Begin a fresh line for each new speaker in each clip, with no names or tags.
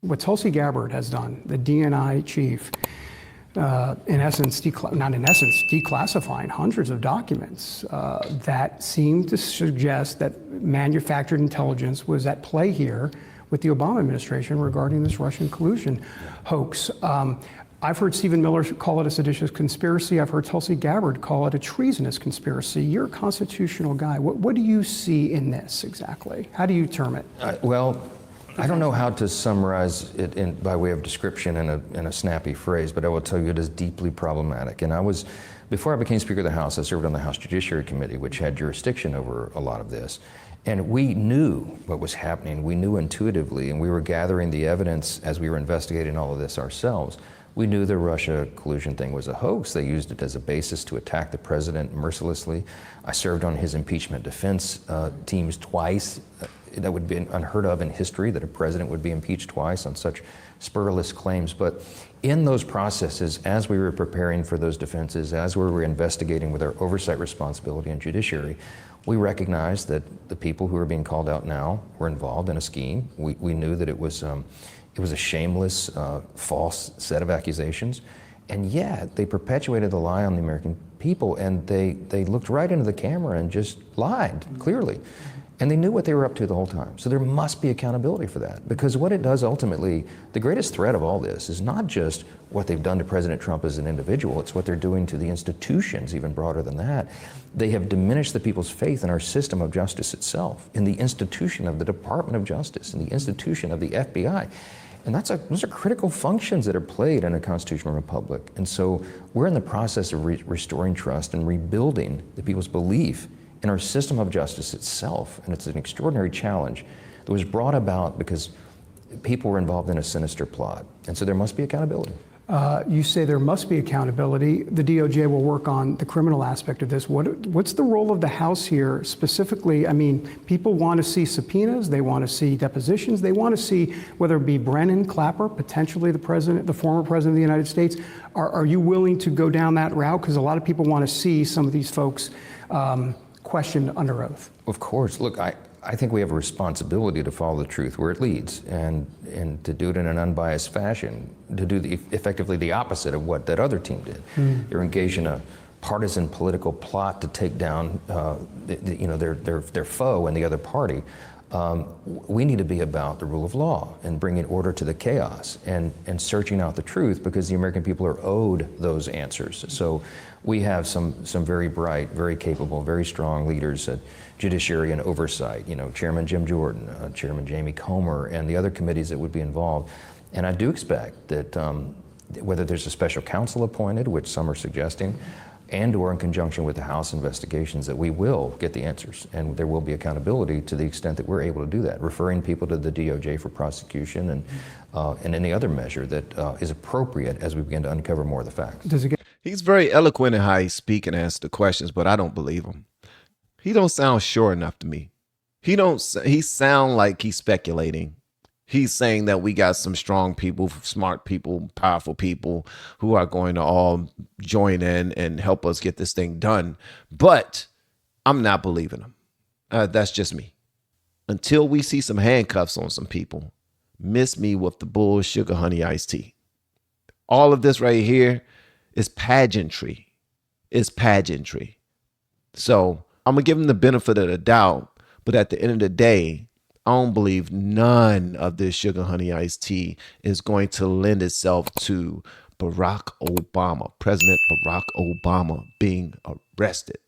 What Tulsi Gabbard has done, the DNI chief, in essence, declassifying hundreds of documents that seem to suggest that manufactured intelligence was at play here with the Obama administration regarding this Russian collusion hoax. I've heard Stephen Miller call it a seditious conspiracy. I've heard Tulsi Gabbard call it a treasonous conspiracy. You're a constitutional guy. What do you see in this exactly? How do you term it?
Well, I don't know how to summarize it by way of description in a snappy phrase, but I will tell you it is deeply problematic. And before I became Speaker of the House, I served on the House Judiciary Committee, which had jurisdiction over a lot of this. And we knew what was happening. We knew intuitively, and we were gathering the evidence as we were investigating all of this ourselves. We knew the Russia collusion thing was a hoax. They used it as a basis to attack the president mercilessly. I served on his impeachment defense teams twice. That would be unheard of in history, that a president would be impeached twice on such spurless claims. But in those processes, as we were preparing for those defenses, as we were investigating with our oversight responsibility and judiciary, we recognized that the people who are being called out now were involved in a scheme. We knew that it was a shameless, false set of accusations, and yet they perpetuated the lie on the American people, and they looked right into the camera and just lied, clearly. And they knew what they were up to the whole time. So there must be accountability for that, because what it does ultimately, the greatest threat of all this is not just what they've done to President Trump as an individual, it's what they're doing to the institutions, even broader than that. They have diminished the people's faith in our system of justice itself, in the institution of the Department of Justice, in the institution of the FBI. And those are critical functions that are played in a constitutional republic. And so we're in the process of restoring trust and rebuilding the people's belief in our system of justice itself. And it's an extraordinary challenge that was brought about because people were involved in a sinister plot. And so there must be accountability.
You say there must be accountability. The DOJ will work on the criminal aspect of this. What's the role of the House here specifically? I mean, people want to see subpoenas, they want to see depositions, they want to see whether it be Brennan, Clapper, potentially the former president of the United States. Are you willing to go down that route? Because a lot of people want to see some of these folks questioned under oath.
Of course. Look, I think we have a responsibility to follow the truth where it leads, and to do it in an unbiased fashion, to do effectively the opposite of what that other team did. They're engaged in a partisan political plot to take down their foe and the other party. We need to be about the rule of law and bringing order to the chaos and searching out the truth, because the American people are owed those answers. So we have some very bright, very capable, very strong leaders at Judiciary and Oversight, Chairman Jim Jordan, Chairman Jamie Comer, and the other committees that would be involved. And I do expect that whether there's a special counsel appointed, which some are suggesting, and or in conjunction with the House investigations, that we will get the answers, and there will be accountability to the extent that we're able to do that, referring people to the DOJ for prosecution and any other measure that is appropriate as we begin to uncover more of the facts.
He's very eloquent in how he speaks and answers the questions, but I don't believe him. He don't sound sure enough to me. He sound like he's speculating. He's saying that we got some strong people, smart people, powerful people who are going to all join in and help us get this thing done. But I'm not believing him. That's just me. Until we see some handcuffs on some people, miss me with the bull sugar honey iced tea. All of this right here is pageantry. It's pageantry. So I'm going to give him the benefit of the doubt. But at the end of the day, I don't believe none of this sugar honey iced tea is going to lend itself to Barack Obama, President Barack Obama, being arrested.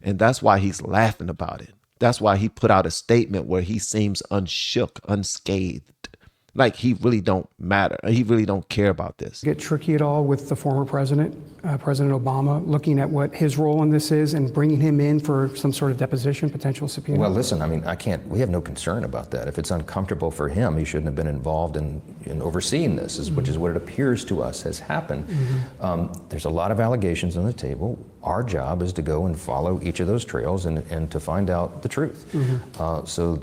And that's why he's laughing about it. That's why he put out a statement where he seems unshook, unscathed. Like he really don't matter. He really don't care about this.
Get tricky at all with the former president, President Obama, looking at what his role in this is and bringing him in for some sort of deposition, potential subpoena?
Well, listen, I mean, we have no concern about that. If it's uncomfortable for him, he shouldn't have been involved in overseeing this, which is what it appears to us has happened. There's a lot of allegations on the table. Our job is to go and follow each of those trails and to find out the truth. So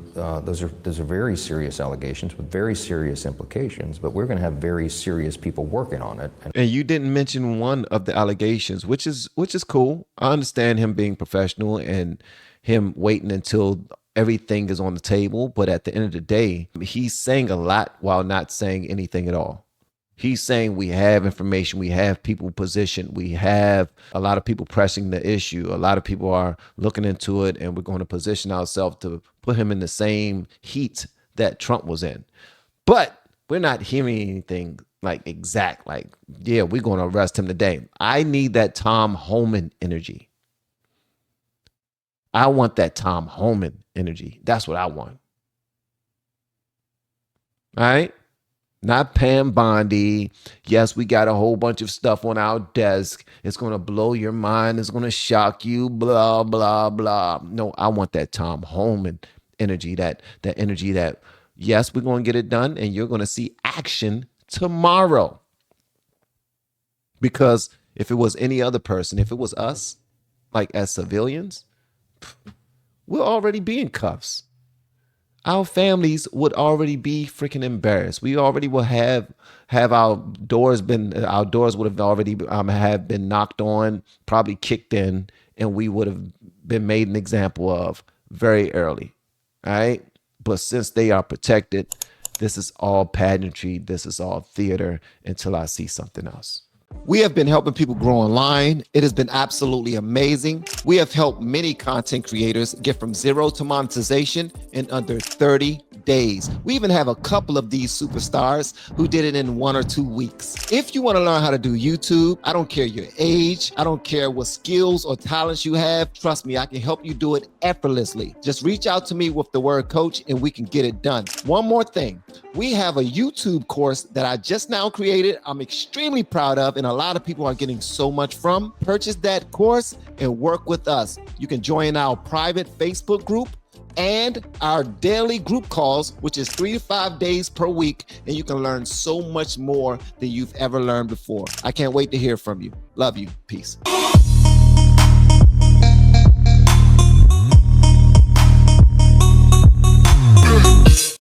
those are very serious allegations with very serious implications, but we're going to have very serious people working on it.
And you didn't mention one of the allegations, which is cool. I understand him being professional and him waiting until everything is on the table, but at the end of the day, he's saying a lot while not saying anything at all. He's saying we have information, we have people positioned, we have a lot of people pressing the issue. A lot of people are looking into it, and we're going to position ourselves to put him in the same heat that Trump was in. But we're not hearing anything like exact, like, yeah, we're going to arrest him today. I need that Tom Homan energy. I want that Tom Homan energy. That's what I want. All right? Not Pam Bondi. Yes, we got a whole bunch of stuff on our desk. It's going to blow your mind. It's going to shock you, blah, blah, blah. No, I want that Tom Homan energy, that energy that, yes, we're going to get it done, and you're going to see action tomorrow. Because if it was any other person, if it was us, like as civilians, we'll already be in cuffs. Our families would already be freaking embarrassed. We already will have our doors would have already have been knocked on, probably kicked in, and we would have been made an example of very early. All right. But since they are protected, this is all pageantry. This is all theater until I see something else. We have been helping people grow online. It has been absolutely amazing. We have helped many content creators get from zero to monetization in under 30 days. We even have a couple of these superstars who did it in 1 or 2 weeks. If you want to learn how to do YouTube, I don't care your age, I don't care what skills or talents you have. Trust me, I can help you do it effortlessly. Just reach out to me with the word coach and we can get it done. One more thing. We have a YouTube course that I just now created. I'm extremely proud of, and a lot of people are getting so much from. Purchase that course and work with us. You can join our private Facebook group and our daily group calls, which is 3 to 5 days per week, and you can learn so much more than you've ever learned before. I can't wait to hear from you. Love you. Peace.